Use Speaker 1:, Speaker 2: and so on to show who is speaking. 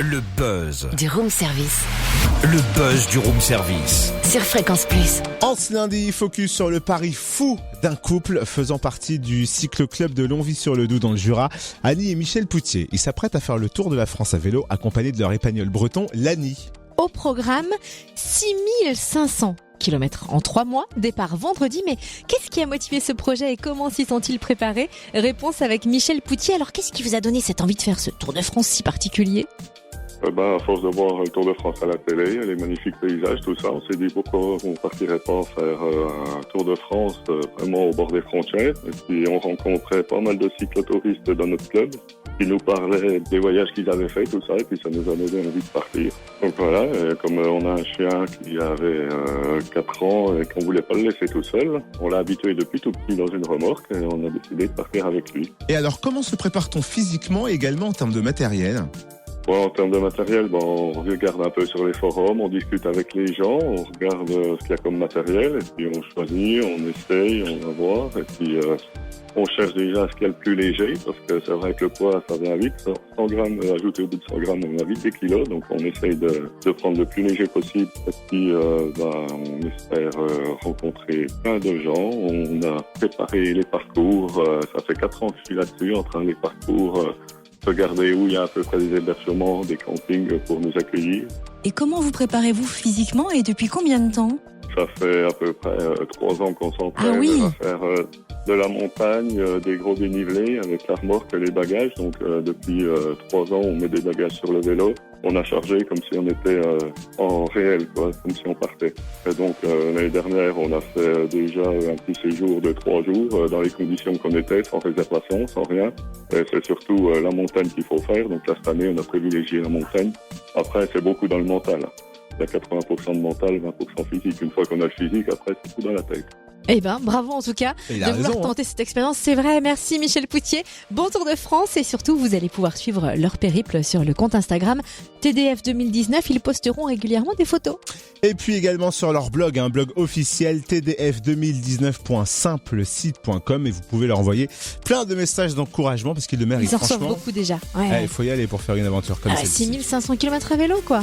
Speaker 1: Le buzz.
Speaker 2: Du room service.
Speaker 1: Le buzz du room service.
Speaker 2: Sur Fréquence Plus.
Speaker 3: En ce lundi, focus sur le pari fou d'un couple faisant partie du cyclo-club de Longwy-sur-le-Doubs dans le Jura. Annie et Michel Poutier. Ils s'apprêtent à faire le tour de la France à vélo, accompagnés de leur épagnol breton, Lani.
Speaker 4: Au programme, 6500 kilomètres en 3 mois, départ vendredi. Mais qu'est-ce qui a motivé ce projet et comment s'y sont-ils préparés? Réponse avec Michel Poutier. Alors qu'est-ce qui vous a donné cette envie de faire ce Tour de France si particulier?
Speaker 5: À force de voir le Tour de France à la télé, les magnifiques paysages, tout ça, on s'est dit pourquoi on ne partirait pas faire un Tour de France vraiment au bord des frontières. Et puis on rencontrait pas mal de cyclotouristes dans notre club qui nous parlaient des voyages qu'ils avaient fait, tout ça, et puis ça nous a donné envie de partir. Donc voilà, comme on a un chien qui avait 4 ans et qu'on voulait pas le laisser tout seul, on l'a habitué depuis tout petit dans une remorque et on a décidé de partir avec lui.
Speaker 3: Et alors, comment se prépare-t-on physiquement et également en termes de matériel ?
Speaker 5: En termes de matériel, on regarde un peu sur les forums, on discute avec les gens, on regarde ce qu'il y a comme matériel, et puis on choisit, on essaye, on va voir, et puis on cherche déjà ce qu'il y a le plus léger, parce que c'est vrai que le poids, ça vient vite. 100 grammes, ajouté au bout de 100 grammes, on a vite des kilos, donc on essaye de prendre le plus léger possible, et puis on espère rencontrer plein de gens. On a préparé les parcours, ça fait 4 ans que je suis là-dessus, en train de les parcours, regarder où il y a à peu près des hébergements, des campings pour nous accueillir.
Speaker 6: Et comment vous préparez-vous physiquement et depuis combien de temps?
Speaker 5: Ça fait à peu près 3 ans qu'on s'entraîne à faire de la montagne, des gros dénivelés avec la remorque et les bagages. Donc depuis 3 ans, on met des bagages sur le vélo. On a chargé comme si on était en réel, quoi, comme si on partait. Et donc l'année dernière, on a fait déjà un petit séjour de 3 jours dans les conditions qu'on était, sans réservation, sans rien. Et c'est surtout la montagne qu'il faut faire. Donc là, cette année, on a privilégié la montagne. Après, c'est beaucoup dans le mental. Il y a 80% de mental, 20% physique. Une fois qu'on a le physique, après, c'est tout dans la tête.
Speaker 4: Eh ben, bravo en tout cas de vouloir tenter cette expérience. C'est vrai, merci Michel Poutier. Bon Tour de France et surtout, vous allez pouvoir suivre leur périple sur le compte Instagram TDF 2019. Ils posteront régulièrement des photos.
Speaker 3: Et puis également sur leur blog, un blog officiel tdf2019.simplesite.com, et vous pouvez leur envoyer plein de messages d'encouragement parce qu'ils le méritent.
Speaker 4: Ils en reçoivent beaucoup déjà.
Speaker 3: Il faut y aller pour faire une aventure comme celle-ci.
Speaker 4: 6500 km à vélo, quoi.